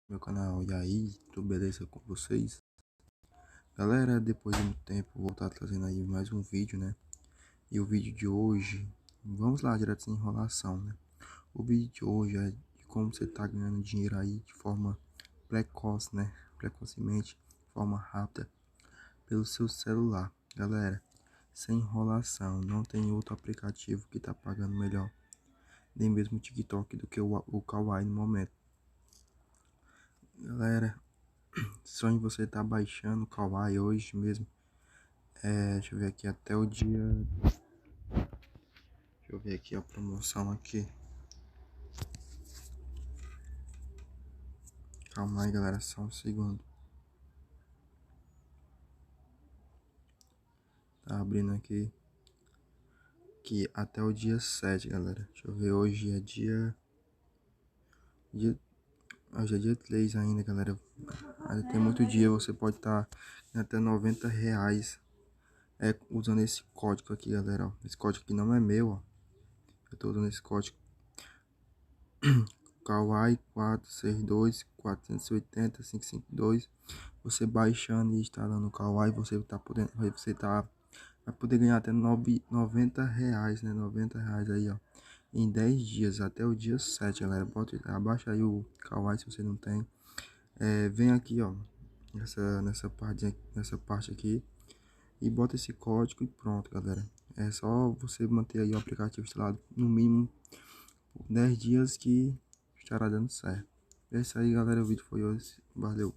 Meu canal. E aí, tudo beleza com vocês? Galera, depois de um tempo vou estar trazendo aí mais um vídeo, né? E o vídeo de hoje, vamos lá, direto sem enrolação, né? O vídeo de hoje é de como você tá ganhando dinheiro aí de forma precoce, né? Precocemente, de forma rápida, pelo seu celular. Galera, sem enrolação, não tem outro aplicativo que tá pagando melhor, nem mesmo o TikTok do que o Kawaii no momento. Galera, só em você estar baixando o Kawaii hoje mesmo. Deixa eu ver aqui até o dia. Deixa eu ver aqui a promoção aqui. Calma aí, galera, só um segundo. Tá abrindo aqui. Que até o dia 7, galera. Deixa eu ver, hoje é hoje é dia 3 ainda, galera. Ainda tem muito dia, você pode estar até R$ 90 usando esse código aqui, galera. Ó. Esse código aqui não é meu, ó. Eu tô usando esse código Kawaii 462 480 552. Você baixando e instalando o Kawaii, você tá podendo, vai poder ganhar até R$ 90, né? R$ 90 aí, ó. Em 10 dias, até o dia 7, galera. Abaixa aí o Kawaii se você não tem. Vem aqui, ó. Nessa parte aqui. E bota esse código e pronto, galera. É só você manter aí o aplicativo instalado no mínimo por 10 dias que estará dando certo. É isso aí, galera. O vídeo foi hoje. Valeu.